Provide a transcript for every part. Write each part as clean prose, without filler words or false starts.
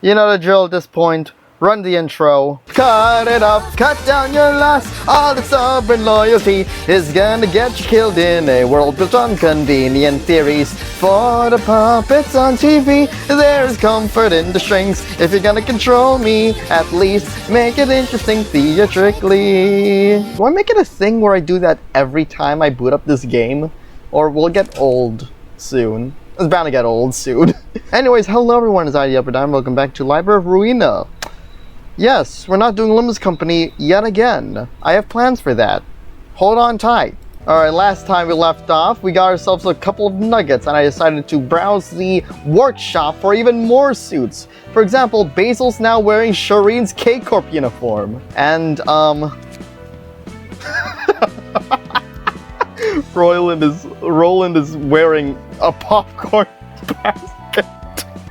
You know the drill at this point. Run the intro. Cut it up, cut down your loss. All the stubborn loyalty is gonna get you killed in a world built on convenient theories. For the puppets on TV, there's comfort in the strings. If you're gonna control me, at least make it interesting theatrically. Do I make it a thing where I do that every time I boot up this game? Or will it get old soon? It's bound to get old soon. Anyways, hello everyone, it's ID Upper Dime. Welcome back to Library of Ruina. Yes, we're not doing Limits Company yet again. I have plans for that. Hold on tight. Alright, last time we left off, we got ourselves a couple of nuggets and I decided to browse the workshop for even more suits. For example, Basil's now wearing Shireen's K-Corp uniform. And, Roland is wearing a popcorn basket.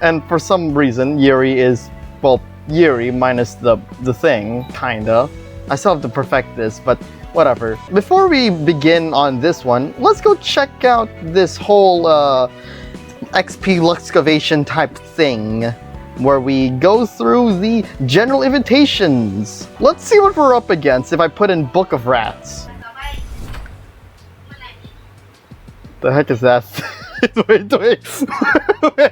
And for some reason, Yuri is, well, Yuri minus the thing, kinda. I still have to perfect this, but whatever. Before we begin on this one, let's go check out this whole XP Luxcavation type thing, where we go through the general invitations. Let's see what we're up against if I put in Book of Rats. The heck is that? wait a sec. What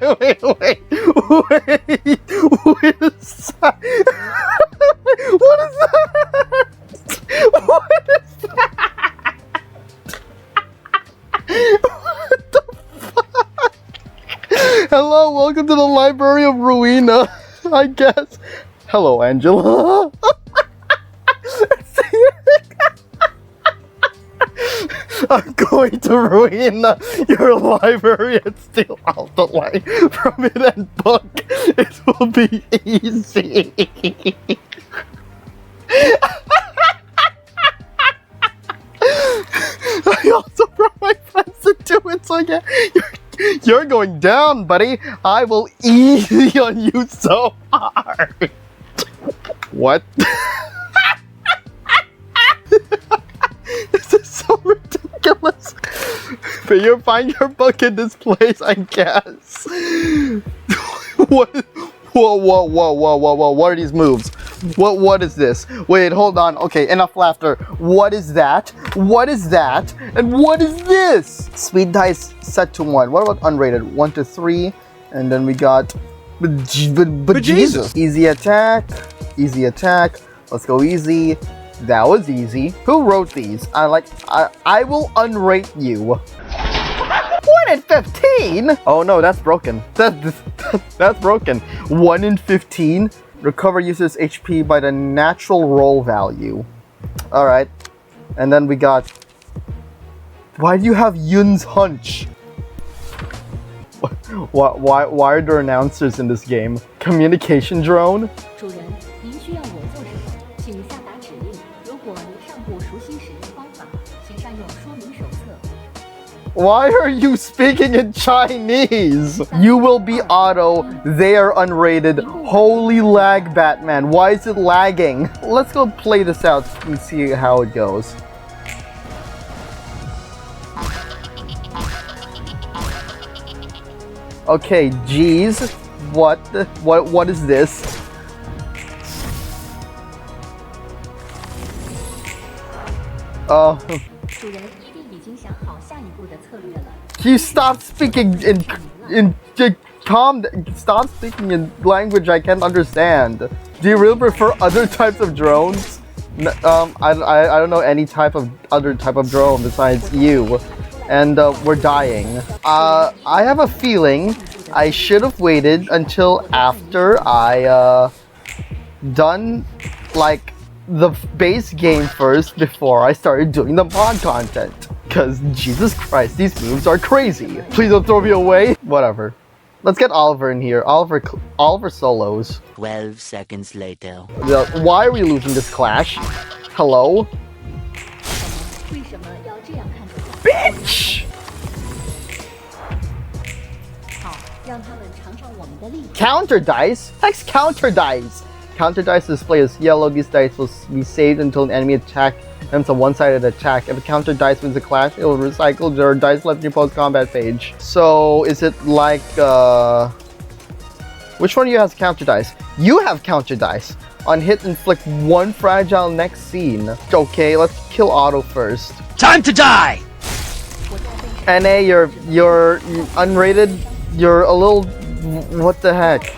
is that? What is that? What the fuck? Hello, welcome to the Library of Ruina, I guess. Hello, Angela. I'm going to ruin your library and steal out the light from it and book. It will be easy. I also brought my friends to do it, so yeah, you're going down, buddy. I will easy on you so hard. What? This is so ridiculous. But you'll find your book in this place, I guess. What? Whoa, what are these moves? What is this? Wait, hold on. Okay, enough laughter. What is that? What is that? And what is this? Speed dice set to 1. What about unrated? 1 to 3. And then we got... But Jesus. Easy attack. Easy attack. Let's go easy. That was easy. Who wrote these? I will unrate you. 1 in 15? Oh no, that's broken. That's broken. 1 in 15. Recover user's HP by the natural roll value. Alright. And then we got... Why do you have Yun's hunch? Why are there announcers in this game? Communication drone? Why are you speaking in Chinese? You will be auto, they are unrated. Holy lag, Batman. Why is it lagging? Let's go play this out and see how it goes. Okay, geez. What is this? Oh. You stop speaking stop speaking in language I can't understand. Do you really prefer other types of drones? I don't know any other type of drone besides you. And we're dying. I have a feeling I should have waited until after I done like the base game first before I started doing the mod content. Because, Jesus Christ, these moves are crazy. Please don't throw me away. Whatever. Let's get Oliver in here. Oliver solos. 12 seconds later. Why are we losing this clash? Hello? Bitch! Counter dice? Hex counter dice! Counter dice display is yellow. These dice will be saved until an enemy attack It's a one-sided attack. If a counter dice wins a clash, it will recycle your dice left in your post-combat page. So, is it like, Which one of you has counter dice? You have counter dice. On hit, inflict 1 fragile next scene. Okay, let's kill Otto first. Time to die! NA, you're unrated. You're a little... What the heck?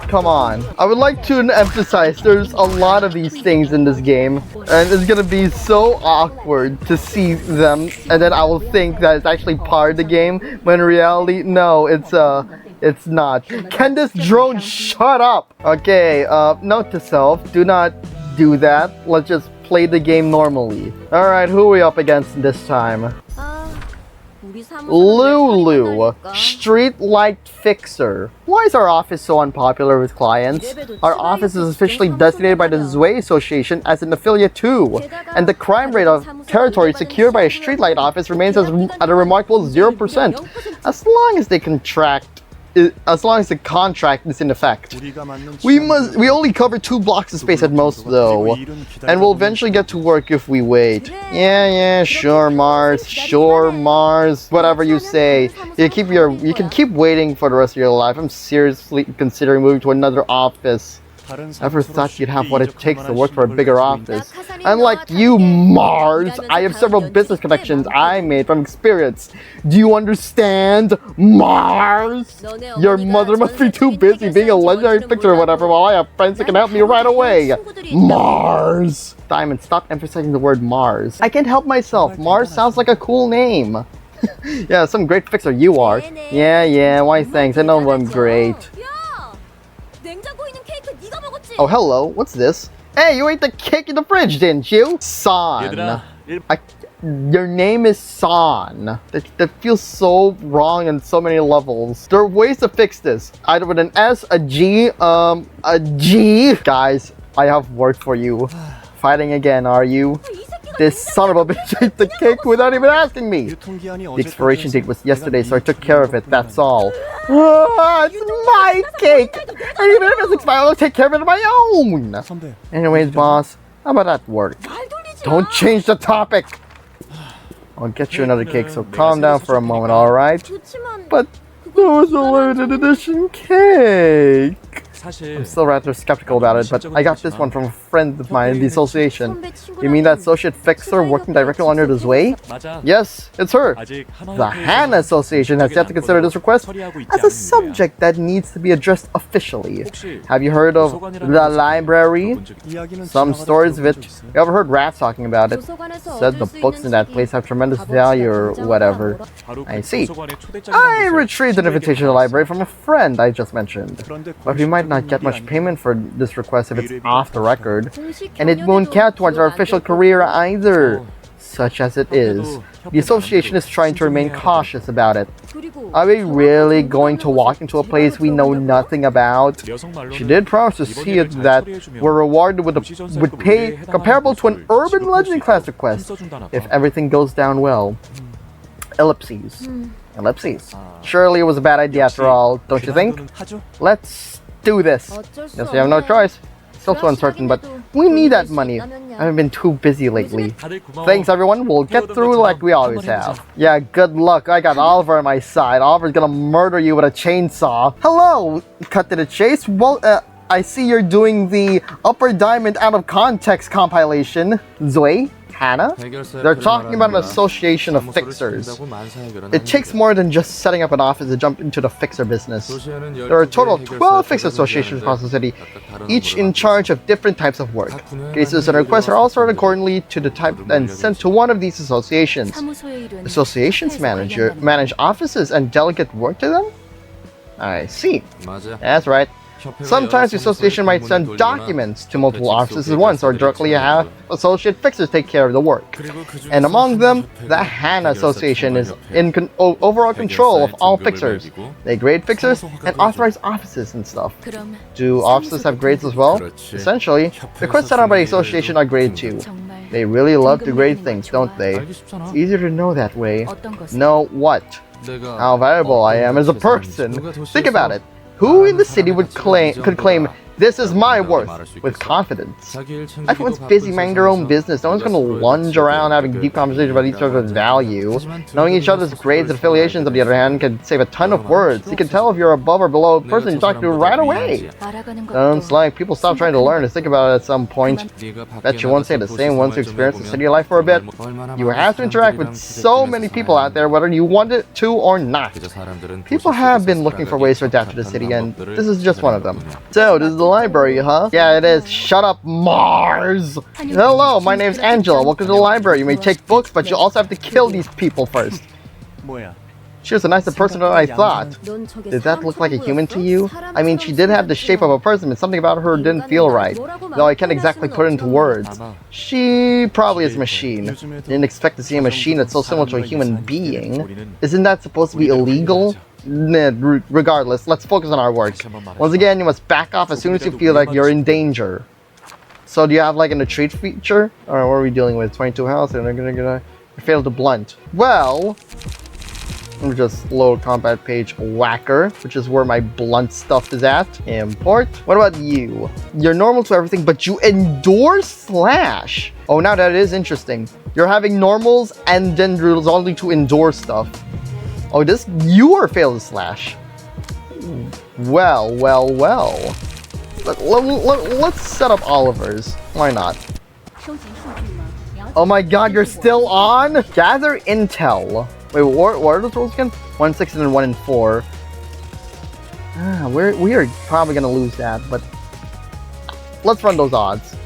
Come on. I would like to emphasize there's a lot of these things in this game, and it's gonna be so awkward to see them, and then I will think that it's actually part of the game, when in reality, no, it's not. Can this drone shut up? Okay, note to self, do not do that. Let's just play the game normally. Alright, who are we up against this time? Lulu, street light fixer. Why is our office so unpopular with clients? Our office is officially designated by the Zwei Association as an affiliate too, and the crime rate of territory secured by a streetlight office remains at a remarkable 0%, as long as the contract is in effect. We only cover 2 blocks of space at most though, and we'll eventually get to work if we wait. Yeah, sure Mars, whatever you say. You can keep waiting for the rest of your life. I'm seriously considering moving to another office. Ever thought you'd have what it takes to work for a bigger office? Unlike you, Mars, I have several business connections I made from experience. Do you understand, Mars? Your mother must be too busy being a legendary fixer or whatever, while I have friends that can help me right away. Mars! Diamond, stop emphasizing the word Mars. I can't help myself. Mars sounds like a cool name. Yeah, some great fixer you are. Yeah, why thanks, I know I'm great. Oh, hello. What's this? Hey, you ate the cake in the fridge, didn't you? San. Your name is San. That feels so wrong on so many levels. There are ways to fix this. Either with an S, a G, a G. Guys, I have work for you. Fighting again, are you? This son of a bitch ate the cake without even asking me! The expiration date was yesterday, so I took care of it, that's all. It's my cake! And even if it's expired, I'll take care of it on my own! Anyways, boss, how about that work? Don't change the topic! I'll get you another cake, so calm down for a moment, alright? But there was a limited edition cake! I'm still rather skeptical about it, but I got this one from a friend of mine in the association. You mean that associate fixer working directly under the Zwei? Yes, it's her. The Hana Association has yet to consider this request as a subject that needs to be addressed officially. Have you heard of the library? Some stories of it. You ever heard rats talking about it? Said the books in that place have tremendous value or whatever. I see. I retrieved an invitation to the library from a friend I just mentioned. But we might not get much payment for this request if it's off the record, and it won't count towards our official career either. Such as it is, the association is trying to remain cautious about it. Are we really going to walk into a place we know nothing about? She did promise to see it that we're rewarded with pay comparable to an urban legend class request if everything goes down well. Ellipses. Surely it was a bad idea after all, don't you think? Let's do this. Yes, we have no choice. Still too uncertain, but we need that money. I've been too busy lately. Thanks everyone, we'll get through like we always have. Yeah, good luck. I got Oliver on my side. Oliver's gonna murder you with a chainsaw. Hello! Cut to the chase. Well, I see you're doing the Upper Diamond Out of Context compilation. Zwei? Hana? They're talking about an association of fixers. It takes more than just setting up an office to jump into the fixer business. There are a total of 12 fixer associations across the city, each in charge of different types of work. Cases and requests are all sorted accordingly to the type and sent to one of these associations. Associations manage offices and delegate work to them? I see. That's right. Sometimes the association might send documents to multiple offices at once, or directly have associate fixers take care of the work. And among them, the Hana Association is in overall control of all fixers. They grade fixers and authorize offices and stuff. Do offices have grades as well? Essentially, requests sent out by the association are graded too. They really love to grade things, don't they? It's easier to know that way. Know what? How valuable I am as a person. Think about it. Who in the city could claim This is my worth, with confidence. Everyone's busy minding their own business. No one's gonna lunge around having deep conversations about each other's value. Knowing each other's grades and affiliations, on the other hand, can save a ton of words. You can tell if you're above or below the person you talk to right away. Sounds like people stop trying to learn and think about it at some point. Bet you won't say the same once you experience the city life for a bit. You have to interact with so many people out there, whether you want it to or not. People have been looking for ways to adapt to the city, and this is just one of them. So, this is the library, huh? Yeah, it is. Shut up, Mars! Hello, my name's Angela. Welcome to the library. You may take books, but you also have to kill these people first. She was a nicer person than I thought. Did that look like a human to you? I mean, she did have the shape of a person, but something about her didn't feel right. Though I can't exactly put it into words. She probably is a machine. Didn't expect to see a machine that's so similar to a human being. Isn't that supposed to be illegal? Nah, regardless, let's focus on our work. Once again, you must back off as soon as you feel like you're in danger. So do you have like an retreat feature? Or what are we dealing with? 22 health and they're gonna fail to blunt. Well, let me just load combat page whacker, which is where my blunt stuff is at. Import. What about you? You're normal to everything, but you endure slash. Oh, now that is interesting. You're having normals and then resolving to endure stuff. Oh, you are failed to slash. Well. Let's set up Oliver's. Why not? Oh my god, you're still on? Gather intel. Wait, what are those rules again? 1 in 6 and then 1 in 4. We are probably gonna lose that, but let's run those odds.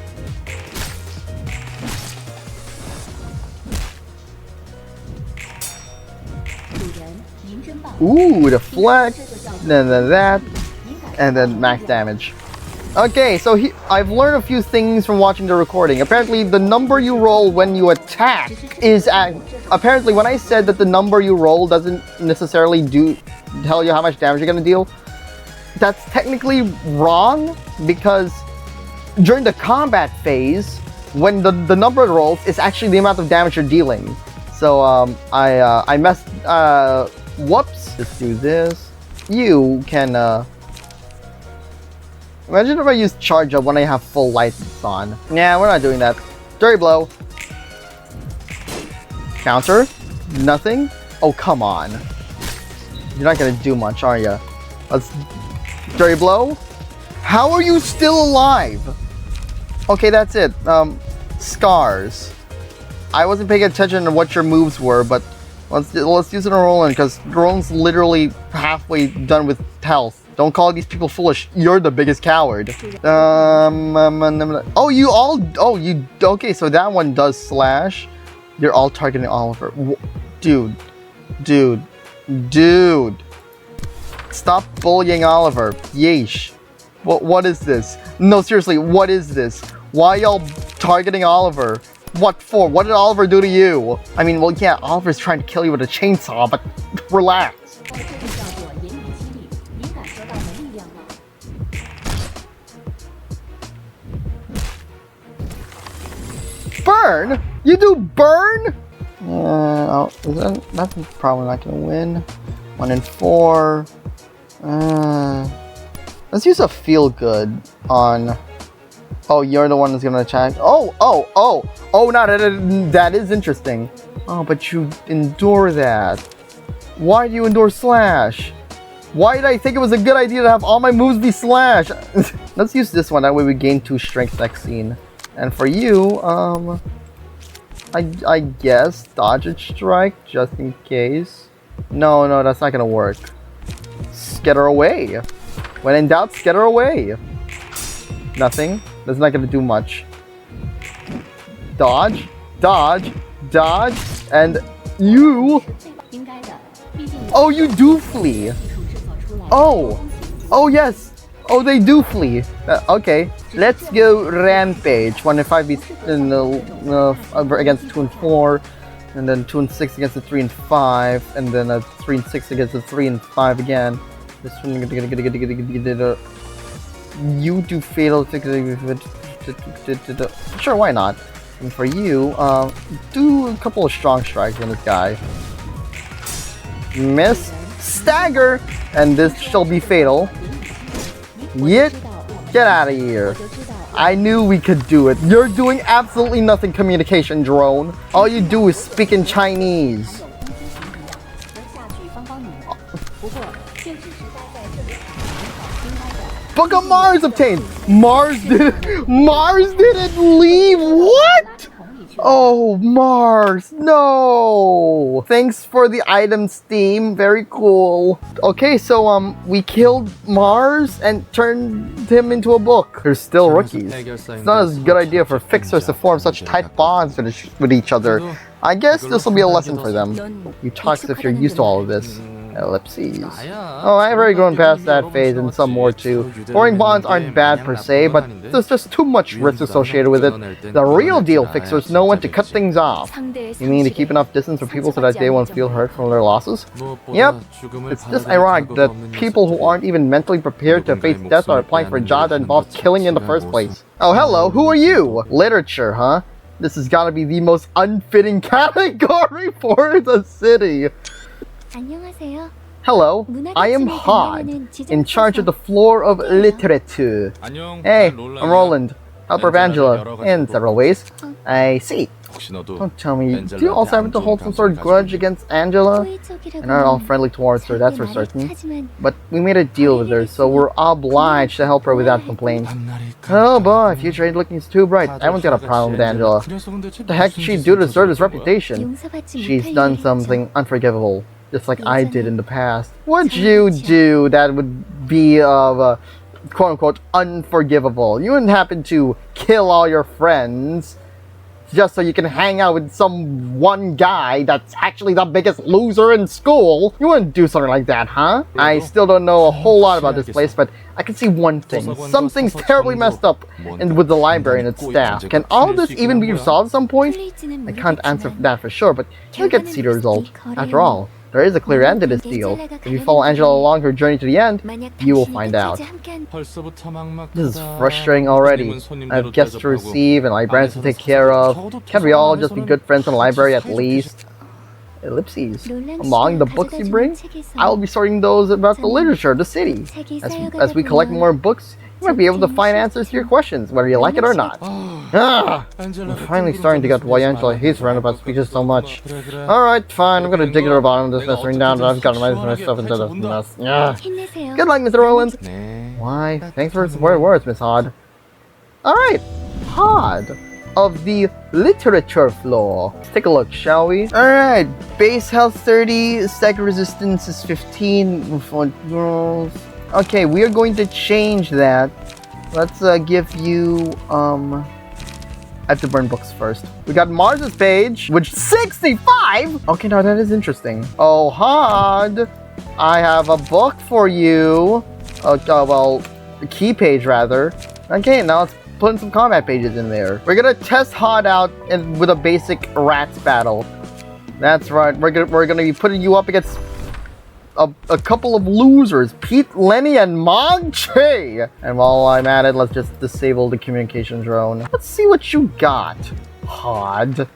Ooh, deflect, then that, and then max damage. Okay, so I've learned a few things from watching the recording. Apparently, the number you roll when you attack is apparently when I said that the number you roll doesn't necessarily tell you how much damage you're gonna deal. That's technically wrong because during the combat phase, when the number it rolls is actually the amount of damage you're dealing. So I messed. Whoops. Let's do this. You can. Imagine if I use charge up when I have full lights on. Nah, we're not doing that. Dirty blow. Counter. Nothing. Oh, come on. You're not gonna do much, are you? Let's. Dirty blow. How are you still alive? Okay, that's it. Scars. I wasn't paying attention to what your moves were, but let's use it on Roland because Roland's literally halfway done with health. Don't call these people foolish. You're the biggest coward. Oh, you all. Oh, you. Okay, so that one does slash. You're all targeting Oliver. Dude. Stop bullying Oliver. Yeesh. What is this? No, seriously, what is this? Why y'all targeting Oliver? What for? What did Oliver do to you? I mean, well, yeah, Oliver's trying to kill you with a chainsaw, but relax. Burn? You do burn? That's probably not gonna win. 1 in 4. Let's use a feel good on. Oh, you're the one that's gonna attack. Oh, now that is interesting. Oh, but you endure that. Why do you endure slash? Why did I think it was a good idea to have all my moves be slash? Let's use this one, that way we gain 2 strength next scene. And for you, I guess dodge and strike just in case. No, that's not gonna work. Scatter away. When in doubt, scatter away. Nothing. That's not gonna do much. Dodge, and you. Oh, you do flee. Oh yes. Oh, they do flee. Okay, let's go rampage. 1 in 5 beats against 2 and 4, and then 2 and 6 against the 3 and 5, and then a 3 and 6 against the 3 and 5 again. This one, you do fatal. Sure, why not? And for you, do a couple of strong strikes on this guy. Miss, stagger, and this shall be fatal. Yet, Get out of here. I knew we could do it. You're doing absolutely nothing, communication drone. All you do is speak in Chinese. Book of Mars obtained. Mars didn't leave. What? Oh, Mars, no. Thanks for the item, Steam. Very cool. Okay, so we killed Mars and turned him into a book. They're still rookies. It's not a good idea for fixers to form such tight bonds with each other. I guess this will be a lesson for them. You talk as if you're used to all of this. Ellipses. Oh, I've already grown past that phase and some more too. Forming bonds aren't bad per se, but there's just too much risk associated with it. The real deal fixers know when to cut things off. You mean to keep enough distance for people so that they won't feel hurt from their losses? Yep. It's just ironic that people who aren't even mentally prepared to face death are applying for a job that involves killing in the first place. Oh, hello, who are you? Literature, huh? This has got to be the most unfitting category for the city. Hello, I am Hod, in charge of the floor of literature. Hey, I'm Roland, helper of Angela, in several ways. I see. Don't tell me, do you also happen to hold some sort of grudge against Angela? And aren't all friendly towards her, that's for certain. But we made a deal with her, so we're obliged to help her without complaint. Oh boy, future ain't looking too bright. I haven't got a problem with Angela. What the heck did she do to deserve this reputation? She's done something unforgivable. Just like I did in the past. What'd you do that would be quote-unquote unforgivable? You wouldn't happen to kill all your friends just so you can hang out with some one guy that's actually the biggest loser in school? You wouldn't do something like that, huh? I still don't know a whole lot about this place, but I can see one thing. Something's terribly messed up with the library and its staff. Can all of this even be resolved at some point? I can't answer that for sure, but you'll get to see the result. After all, there is a clear end to this deal. If you follow Angela along her journey to the end, you will find out. This is frustrating already. I have guests to receive and librarians to take care of. Can't we all just be good friends in the library at least? Ellipses. Among the books you bring, I will be sorting those about the literature of the city. As we collect more books, you might be able to find answers to your questions, whether you like it or not. I'm finally starting to get why Angela hates roundabout speeches so much. Alright, fine, I'm gonna dig to the bottom of this mess right now, but I've gotten myself into this mess. Good luck, Mr. Roland. Why? Thanks for the supportive words, Miss Hod. Alright, Hod of the literature floor. Let's take a look, shall we? Alright, base health 30, stack resistance is 15 for girls. Okay, we are going to change that. Let's give you, I have to burn books first. We got Mars's page, which 65? Okay, now that is interesting. Oh, Hod, I have a book for you. Well, a key page rather. Okay, now let's put in some combat pages in there. We're gonna test Hod out with a basic rats battle. That's right, we're gonna be putting you up against a couple of losers, Pete, Lenny, and Mog Che. And while I'm at it, let's just disable the communication drone. Let's see what you got, Hod.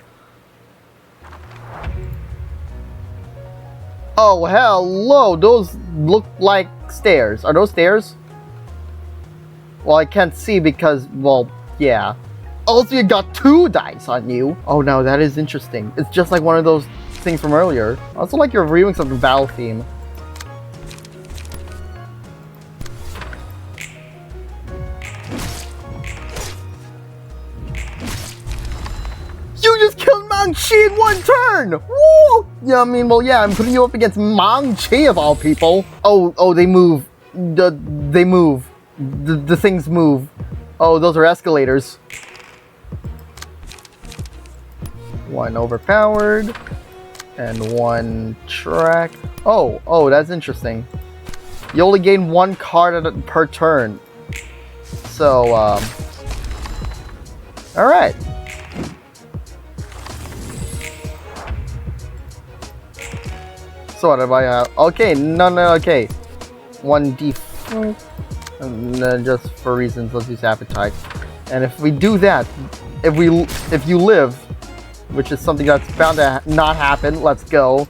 Oh, hello, those look like stairs. Are those stairs? Well, I can't see because, well, yeah. Also, you got 2 dice on you. Oh, no, that is interesting. It's just like one of those things from earlier. Also, like you're reviewing some battle theme. You just killed Mang Chi in one turn! Woo! Yeah, I mean, well, yeah, I'm putting you up against Mang Chi of all people. Oh, they move. They move. The things move. Oh, those are escalators. One overpowered. And one track. Oh, that's interesting. You only gain 1 card per turn. So, alright. So what have I okay, no, okay. 1d4. And then just for reasons, let's use appetite. And if we do that, if you live, which is something that's bound to not happen, let's go.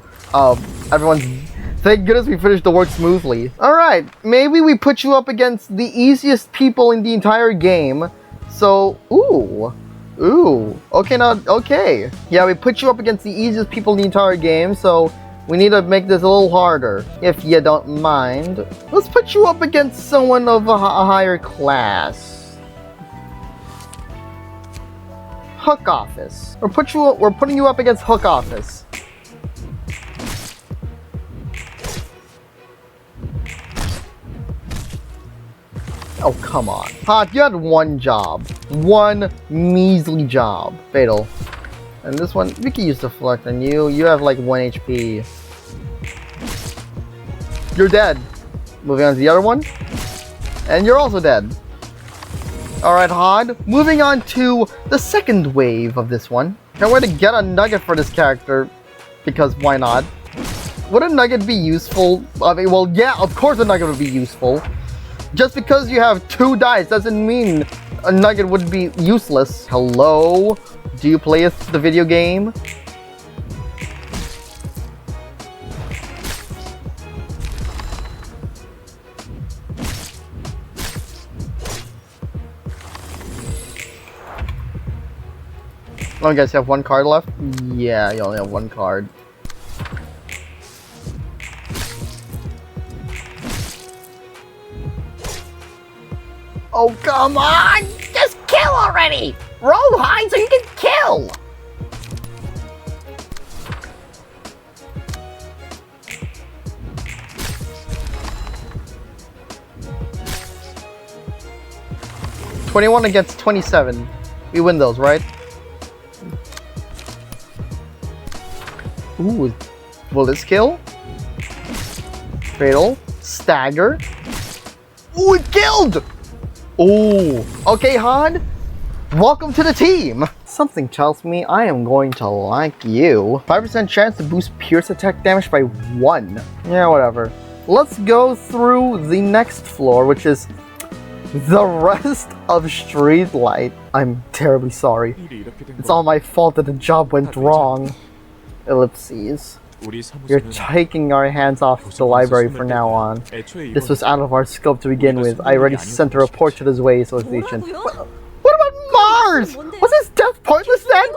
Everyone's Thank goodness we finished the work smoothly. Alright, maybe we put you up against the easiest people in the entire game. So, ooh. Okay, okay. Yeah, we put you up against the easiest people in the entire game, so we need to make this a little harder, if you don't mind. Let's put you up against someone of a higher class. Hook Office. We're putting you up against Hook Office. Oh, come on. Hot, you had one job. One measly job. Fatal. And this one, we can use Deflect on you. You have like 1 HP. You're dead. Moving on to the other one. And you're also dead. Alright, Hod. Moving on to the second wave of this one. Can't wait to get a nugget for this character. Because why not? Would a nugget be useful? I mean, well, yeah, of course a nugget would be useful. Just because you have 2 dice doesn't mean a nugget would be useless. Hello? Do you play the video game? Oh, you guys have 1 card left? Yeah, you only have 1 card. Oh, come on! Just kill already! Roll high so you can kill! $21 against 27. We win those, right? Ooh, will this kill? Fatal. Stagger. Ooh, it killed! Ooh. Okay, Han. Welcome to the team! Something tells me I am going to like you. 5% chance to boost Pierce attack damage by 1. Yeah, whatever. Let's go through the next floor, which is the rest of Streetlight. I'm terribly sorry. It's all my fault that the job went wrong. Ellipses. You're taking our hands off the library from now on. This was out of our scope to begin with. I already sent a report to the Zwei Association. What about Mars? Was his death pointless then?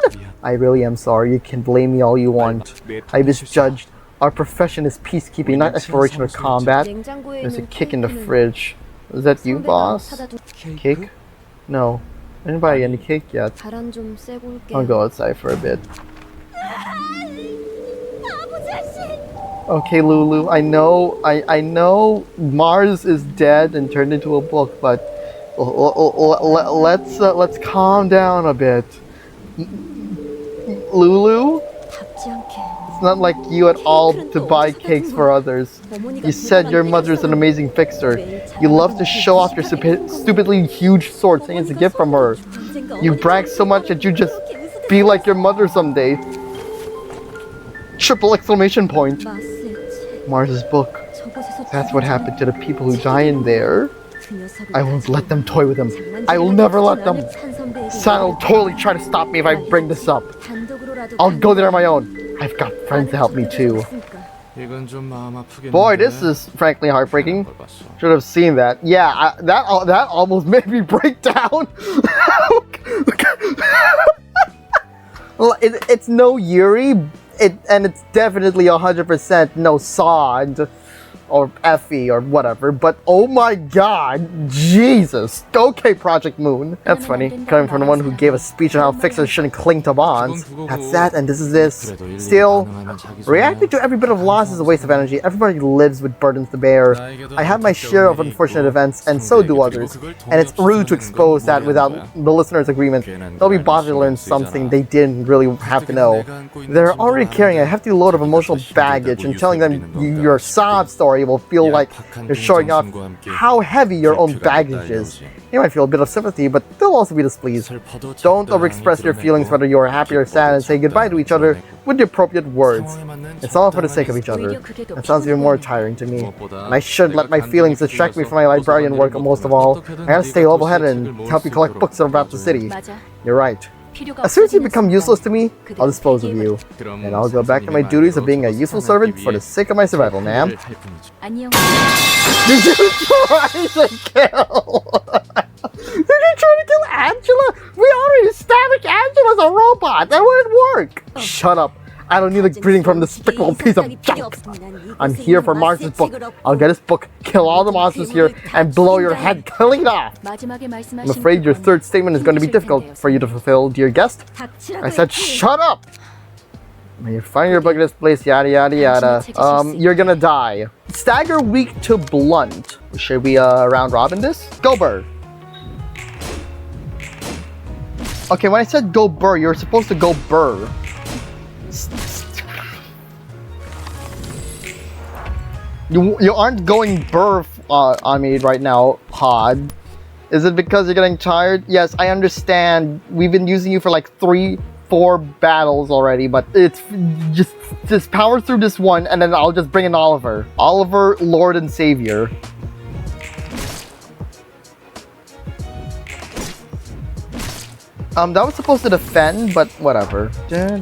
I really am sorry. You can blame me all you want. I misjudged. Our profession is peacekeeping, not exploration or combat. There's a kick in the fridge. Is that you, boss? Cake? No. I didn't buy any cake yet. I'll go outside for a bit. Okay, Lulu, I know Mars is dead and turned into a book, but let's calm down a bit. Lulu? It's not like you at all to buy cakes for others. You said your mother's an amazing fixer. You love to show off your stupidly huge sword, saying it's a gift from her. You brag so much that you just be like your mother someday. Triple exclamation point. Mars's book. That's what happened to the people who die in there. I won't let them toy with them. I will never let them. San will totally try to stop me if I bring this up. I'll go there on my own. I've got friends to help me too. Boy, this is frankly heartbreaking. Should have seen that. Yeah, that almost made me break down. It's no Yuri, and it's definitely 100% no Sod or Effie or whatever, but oh my god, Jesus. Okay, Project Moon. That's funny, coming from the one who gave a speech on how fixers shouldn't cling to bonds. That's that, and this is this. Still, reacting to every bit of loss is a waste of energy. Everybody lives with burdens to bear. I have my share of unfortunate events, and so do others. And it's rude to expose that without the listener's agreement. They'll be bothered to learn something they didn't really have to know. They're already carrying a hefty load of emotional baggage, and telling them your sob story will feel like you're showing off how heavy your own baggage is. You might feel a bit of sympathy, but they'll also be displeased. Don't overexpress your feelings whether you're happy or sad, and say goodbye to each other with the appropriate words. It's all for the sake of each other. That sounds even more tiring to me. And I shouldn't let my feelings distract me from my librarian work most of all. I gotta stay level-headed and help you collect books about the city. You're right. As soon as you become useless to me, I'll dispose of you. And I'll go back to my duties of being a useful servant for the sake of my survival, ma'am. 안녕. Did you try to kill? Did you try to kill Angela? We already established Angela's a robot. That wouldn't work. Shut up. I don't need a greeting from this despicable piece of junk. I'm here for Mars's book. I'll get his book, kill all the monsters here, and blow your head clean off. I'm afraid your third statement is going to be difficult for you to fulfill, dear guest. I said shut up! When you find your book in this place, yada yada yada. You're gonna die. Stagger weak to blunt. Should we round robin this? Go Burr. Okay, when I said go Burr, you're supposed to go Burr. You aren't going Burr on me right now, Hod. Is it because you're getting tired? Yes, I understand. We've been using you for like 3-4 battles already, but it's just power through this one, and then I'll just bring in Oliver. Oliver, Lord and Savior. That was supposed to defend, but whatever. Okay.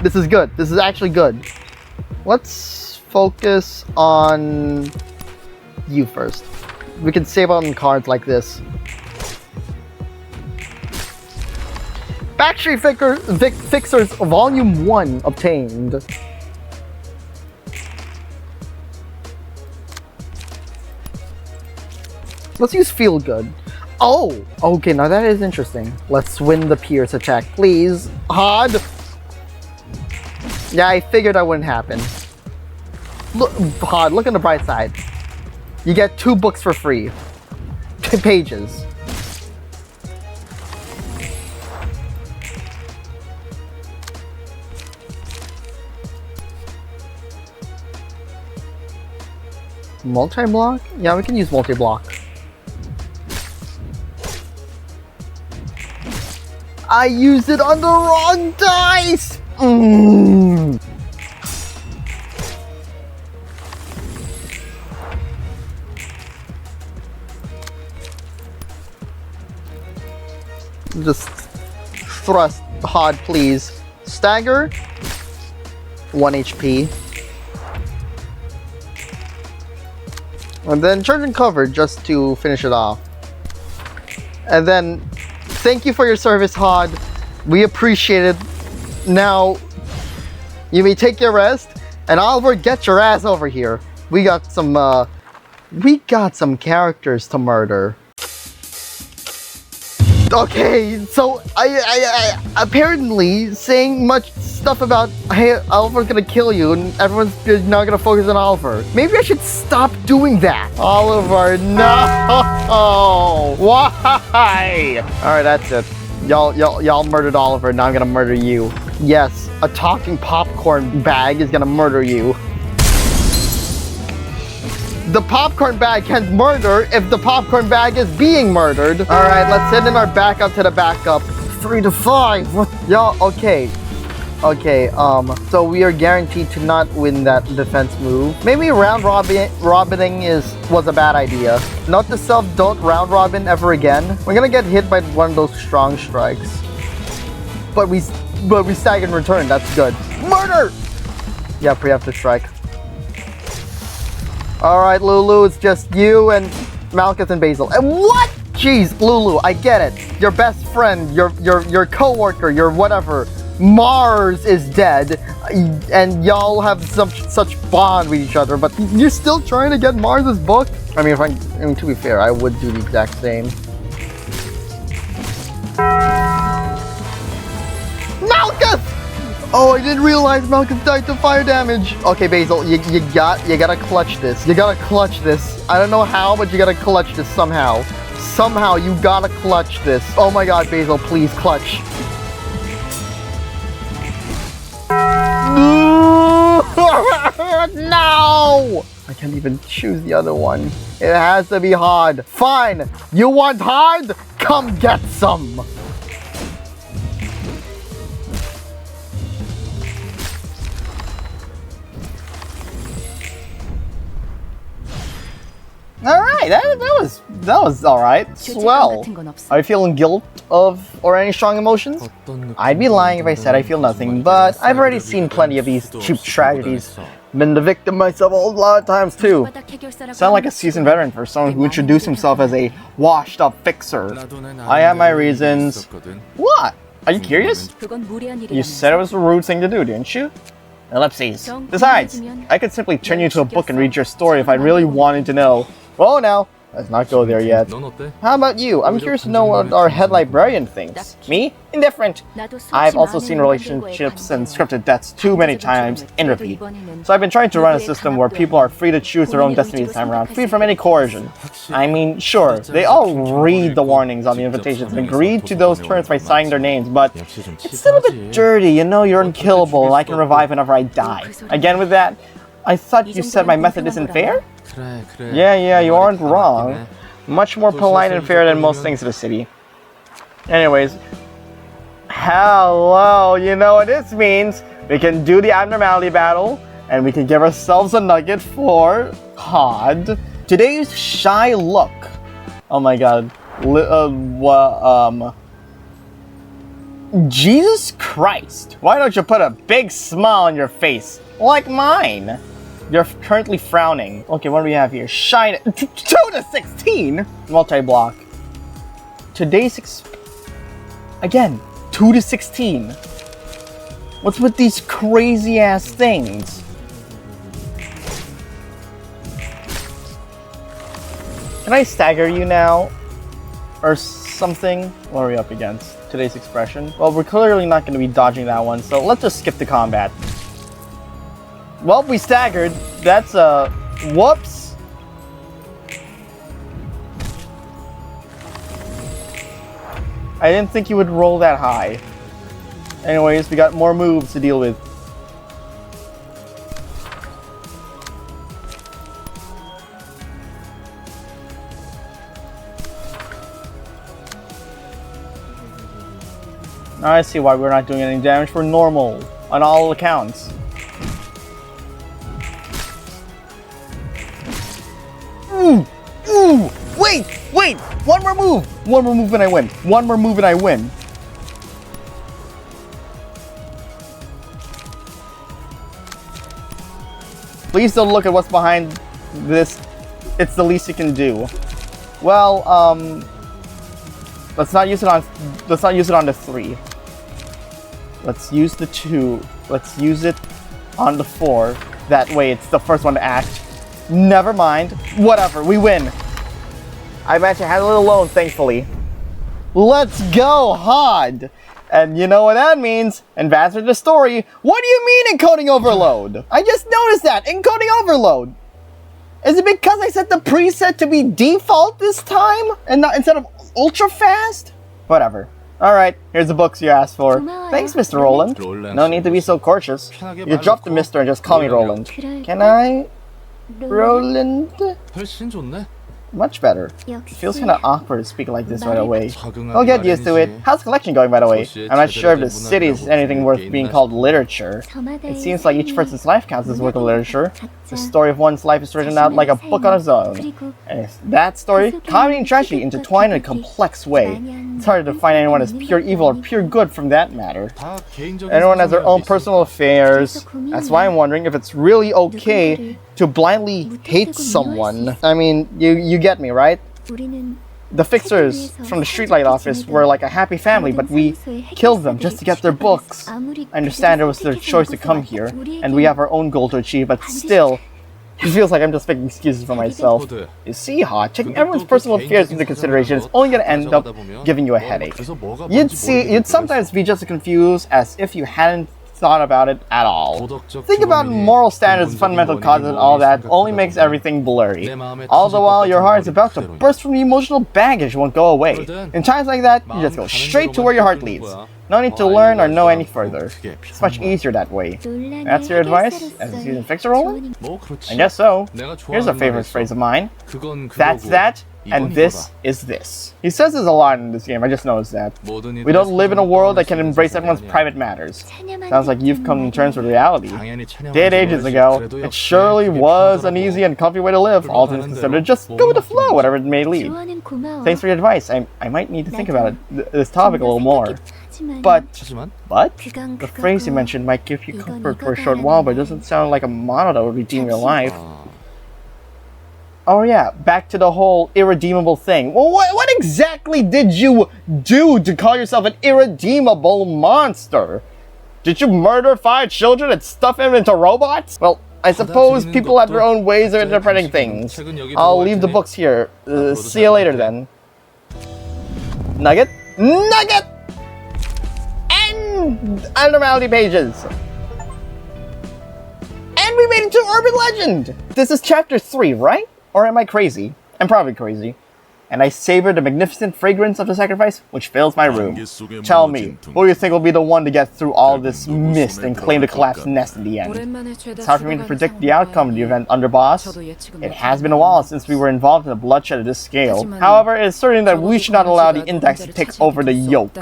This is good. This is actually good. Let's focus on you first. We can save on cards like this. Factory Fixers Volume 1 obtained. Let's use Feel Good. Oh! Okay, now that is interesting. Let's win the Pierce attack, please. Hod! Yeah, I figured that wouldn't happen. Look, Hod, look on the bright side. You get 2 books for free. 2 pages. Multi-block? Yeah, we can use multi-block. I used it on the wrong dice! Just thrust Hod, please. Stagger. 1 HP. And then charge and cover just to finish it off. And then, thank you for your service, Hod. We appreciate it. Now, you may take your rest, and Oliver, get your ass over here. We got some characters to murder. Okay, so I apparently saying much stuff about, hey, Oliver's gonna kill you and everyone's now gonna focus on Oliver. Maybe I should stop doing that. Oliver, no! Why? Alright, that's it. Y'all murdered Oliver, now I'm gonna murder you. Yes, a talking popcorn bag is gonna murder you. The popcorn bag can't murder if the popcorn bag is being murdered. Alright, let's send in our backup to the backup. 3 to 5. What? Y'all, okay. Okay, so we are guaranteed to not win that defense move. Maybe round robining was a bad idea. Note to self, don't round robin ever again. We're gonna get hit by one of those strong strikes. But we stag in return, that's good. Murder! Yeah, preemptive strike. Alright, Lulu, it's just you and Malkus and Basil. And what? Jeez, Lulu, I get it. Your best friend, your co-worker, your whatever. Mars is dead, and y'all have such bond with each other, but you're still trying to get Mars's book? I mean, to be fair, I would do the exact same. Malkus! Oh, I didn't realize Malkus died to fire damage. Okay, Basil, you gotta clutch this. You gotta clutch this. I don't know how, but you gotta clutch this somehow. Somehow, you gotta clutch this. Oh my god, Basil, please clutch. No! I can't even choose the other one. It has to be hard. Fine. You want hard? Come get some. Alright, that was alright. Swell. Are you feeling guilt or any strong emotions? I'd be lying if I said I feel nothing, but I've already seen plenty of these cheap tragedies. Been the victim myself a lot of times too. Sound like a seasoned veteran for someone who introduced himself as a washed-up fixer. I have my reasons. What? Are you curious? You said it was a rude thing to do, didn't you? Ellipses. Besides, I could simply turn you to a book and read your story if I really wanted to know. Well, now, let's not go there yet. How about you? I'm curious to know what our head librarian thinks. Me? Indifferent. I've also seen relationships and scripted deaths too many times in repeat. So I've been trying to run a system where people are free to choose their own destiny this time around, free from any coercion. I mean, sure, they all read the warnings on the invitations and agree to those terms by signing their names, but it's still a bit dirty, you know, you're unkillable and I can revive whenever I die. Again with that, I thought you said my method isn't fair? Yeah, you aren't wrong. Much more polite and fair than most things in the city. Anyways, hello, you know what this means? We can do the abnormality battle, and we can give ourselves a nugget for COD. Today's shy look. Oh my god. Jesus Christ. Why don't you put a big smile on your face, like mine? You're currently frowning. Okay, what do we have here? Shine 2 to 16! Multi-block. Today's again, 2 to 16. What's with these crazy ass things? Can I stagger you now? Or something? What are we up against? Today's expression? Well, we're clearly not going to be dodging that one, so let's just skip the combat. Well, we staggered. That's whoops. I didn't think you would roll that high. Anyways, we got more moves to deal with. Now I see why we're not doing any damage. We're normal on all accounts. Ooh, wait, one more move and I win. Please don't look at what's behind this. It's the least you can do. Well, let's not use it on the 3. Let's use the 2. Let's use it on the 4. That way it's the first one to act. Never mind. Whatever, we win. I managed to handle it alone, thankfully. Let's go, HOD! And you know what that means? Advance the story. What do you mean encoding overload? I just noticed that. Encoding overload. Is it because I set the preset to be default this time? And not instead of ultra fast? Whatever. Alright, here's the books you asked for. Thanks, Mr. Roland. No need to be so courteous. You drop the Mr. and just call me Roland. Can I? Roland? Much better. It feels kind of awkward to speak like this right away. I'll get used to it. How's the collection going, by the way? I'm not sure if the city is anything worth being called literature. It seems like each person's life counts as worth of literature. The story of one's life is written out like a book on its own. And that story, comedy and tragedy intertwine in a complex way. It's hard to find anyone as pure evil or pure good from that matter. Everyone has their own personal affairs. That's why I'm wondering if it's really okay to blindly hate someone. I mean, you get me, right? The fixers from the streetlight office were like a happy family, but we killed them just to get their books. I understand it was their choice to come here, and we have our own goal to achieve, but still, it feels like I'm just making excuses for myself. You see, HOD, taking everyone's personal affairs into consideration is only going to end up giving you a headache. You'd sometimes be just as confused as if you hadn't thought about it at all. Think about moral standards, fundamental causes, and all that only makes everything blurry. All the while, your heart is about to burst from the emotional baggage won't go away. In times like that, you just go straight to where your heart leads. No need to learn or know any further. It's much easier that way. That's your advice as a seasoned fixer, Roland? I guess so. Here's a favorite phrase of mine. That's that. And this is this. He says there's a lot in this game, I just noticed that. We don't live in a world that can embrace everyone's private matters. Sounds like you've come to terms with reality. Did ages ago, it surely was an easy and comfy way to live, all things considered. Just go with the flow, whatever it may lead. Thanks for your advice. I might need to think about this topic a little more. But the phrase you mentioned might give you comfort for a short while, but it doesn't sound like a motto that would redeem your life. Oh yeah, back to the whole irredeemable thing. Well, what exactly did you do to call yourself an irredeemable monster? Did you murder 5 children and stuff them into robots? Well, I suppose people have their own ways of interpreting things. I'll leave the books here. See you later then. Nugget? Nugget! And abnormality pages. And we made it to Urban Legend! This is chapter 3, right? Or am I crazy? I'm probably crazy. And I savor the magnificent fragrance of the sacrifice which fills my room. Tell me, who do you think will be the one to get through all this mist and claim the collapsed nest in the end? It's hard for me to predict the outcome of the event, Underboss. It has been a while since we were involved in a bloodshed of this scale. However, it is certain that we should not allow the index to take over the yoke.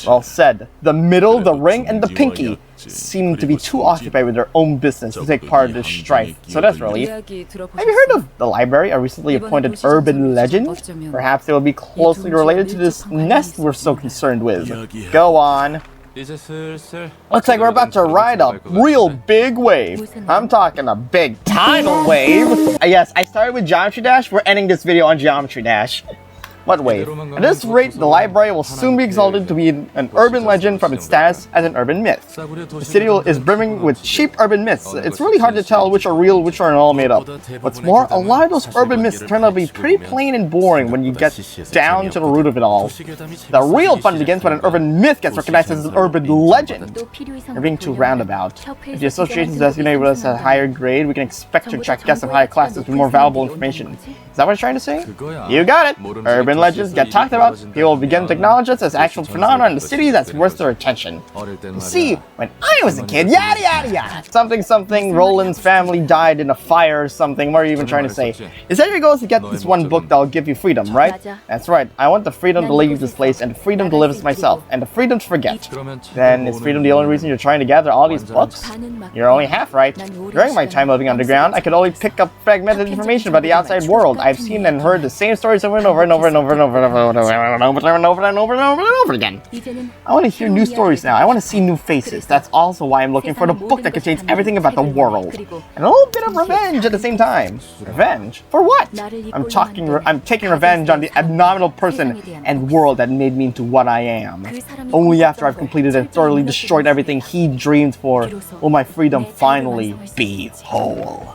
Well said. The middle, the ring, and the pinky seem to be too occupied with their own business to take part in this strife, so that's relief. Have you heard of the library, a recently appointed urban legend? Perhaps they will be closely related to this nest we're so concerned with. Go on. Looks like we're about to ride a real big wave. I'm talking a big tidal wave. Yes, I started with Geometry Dash. We're ending this video on Geometry Dash. What wave? At this rate, the library will soon be exalted to be an urban legend from its status as an urban myth. The city is brimming with cheap urban myths. It's really hard to tell which are real, which are all made up. What's more, a lot of those urban myths turn out to be pretty plain and boring when you get down to the root of it all. The real fun begins when an urban myth gets recognized as an urban legend. You're being too roundabout. If the association is designated with us at a higher grade, we can expect to attract guests of higher classes with more valuable information. Is that what it's trying to say? You got it! Urban legends get talked about, people will begin to acknowledge us as actual phenomena in the city that's worth their attention. You see, when I was a kid, yada yada yada, something, Roland's family died in a fire or something, what are you even trying to say? Is that your goal is to get this one book that'll give you freedom, right? That's right, I want the freedom to leave this place and the freedom to live as myself, and the freedom to forget. Then, is freedom the only reason you're trying to gather all these books? You're only half right. During my time living underground, I could only pick up fragmented information about the outside world. I've seen and heard the same stories over and over and over and over and over and over and over and over and over and over and over and over again. I want to hear new stories now. I want to see new faces. That's also why I'm looking for the book that contains everything about the world. And a little bit of revenge at the same time. Revenge? For what? I'm taking revenge on the abnormal person and world that made me into what I am. Only after I've completed and thoroughly destroyed everything he dreamed for will my freedom finally be whole.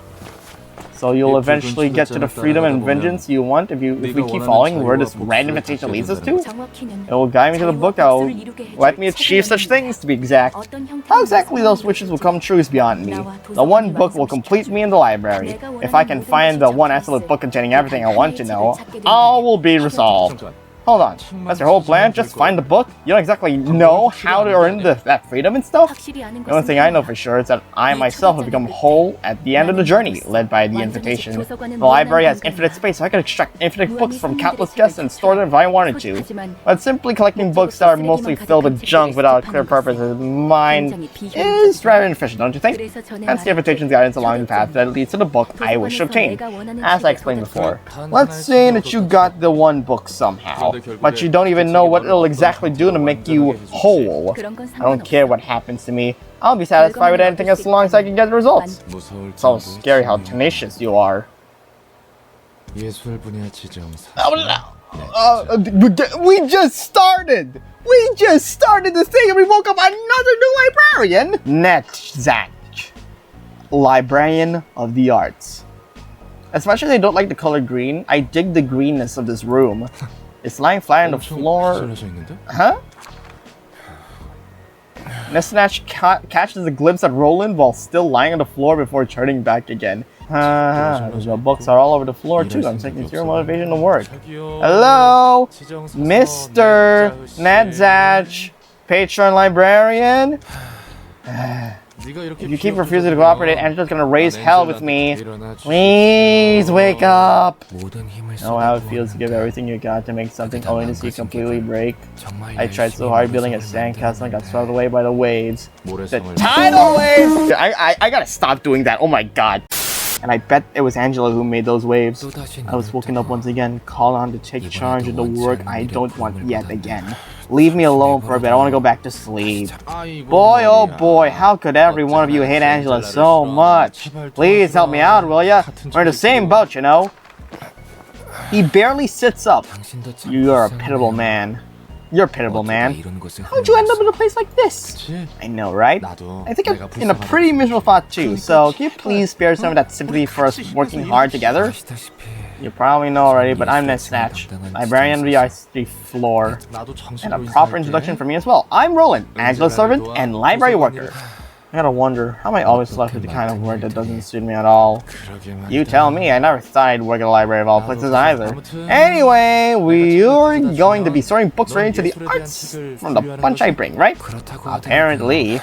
So you'll eventually get to the freedom and vengeance you want if we keep following where this random invitation leads us to. It will guide me to the book that will let me achieve such things, to be exact. How exactly those wishes will come true is beyond me. The one book will complete me in the library. If I can find the one absolute book containing everything I want to know, all will be resolved. Hold on, that's your whole plan? Just find the book? You don't exactly know how to earn that freedom and stuff? The only thing I know for sure is that I myself have become whole at the end of the journey, led by the invitation. The library has infinite space, so I could extract infinite books from countless guests and store them if I wanted to. But simply collecting books that are mostly filled with junk without a clear purpose in mind is rather inefficient, don't you think? Hence the invitation's guidance along the path that leads to the book I wish to obtain. As I explained before, let's say that you got the one book somehow, but you don't even know what it'll exactly do to make you whole. I don't care what happens to me. I'll be satisfied with anything as long as I can get the results. It's so scary how tenacious you are. We just started! We just started this thing and we woke up another new librarian! Netzach. Librarian of the Arts. As much as I don't like the color green, I dig the greenness of this room. It's lying flat on the floor. Huh? Nesnatch catches a glimpse at Roland while still lying on the floor before turning back again. The books are all over the floor too. I'm taking zero motivation to work. Hello? Mr. Nadzach, patron librarian? If you keep refusing to cooperate, Angela's gonna raise hell with me. Please wake up. Know how it feels to give everything you got to make something only to see it completely break. I tried so hard building a sandcastle and got swept away by the waves. The tidal waves! I gotta stop doing that. Oh my god. And I bet it was Angela who made those waves. I was woken up once again, called on to take charge of the work I don't want yet again. Leave me alone for a bit, I want to go back to sleep. Boy, oh boy, how could every one of you hate Angela so much? Please help me out, will ya? We're in the same boat, you know. He barely sits up. You are a pitiable man. You're a pitiable man. How'd you end up in a place like this? I know, right? I think I'm in a pretty miserable spot too, so can you please spare some of that sympathy for us working hard together? You probably know already, but I'm Ned Snatch, librarian of the RC floor. And a proper introduction for me as well. I'm Roland, Angela's servant and library worker. I gotta wonder, how am I always left with the kind of work that doesn't suit me at all? You tell me, I never thought I'd work at a library of all places either. Anyway, we're going to be sorting books related to the arts from the bunch I bring, right? Apparently.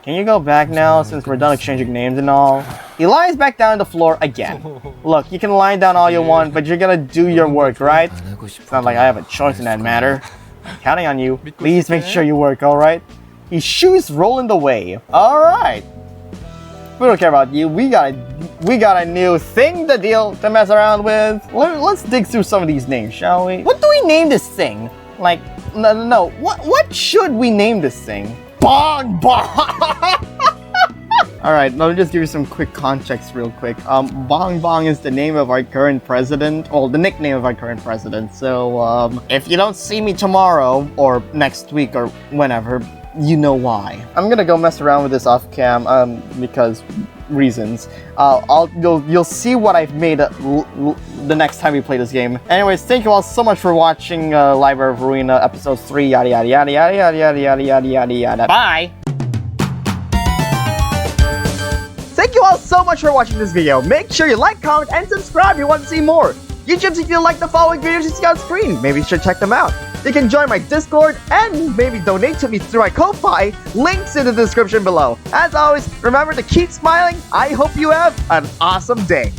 Can you go back now, since we're done exchanging names and all? He lies back down on the floor again. Look, you can lie down all you want, but you're gonna do your work, right? It's not like I have a choice in that matter. I'm counting on you. Please make sure you work, alright? His shoes rolling away. Alright. We don't care about you. We got a new thing to mess around with. Let's dig through some of these names, shall we? What do we name this thing? Like, no. What should we name this thing? Bong Bong! Alright, let me just give you some quick context real quick. Bong Bong is the name of our current president, well, the nickname of our current president. So, if you don't see me tomorrow, or next week, or whenever, you know why. I'm gonna go mess around with this off cam, because reasons. You'll see what I've made the next time we play this game. Anyways, thank you all so much for watching Library of Ruina episode 3, yada yada yada yada yada yada yada yada yada yada. Bye! Thank you all so much for watching this video. Make sure you like, comment, and subscribe if you want to see more. YouTubes, if you like the following videos you see on screen, maybe you should check them out. You can join my Discord and maybe donate to me through my Ko-Fi. Links in the description below. As always, remember to keep smiling. I hope you have an awesome day.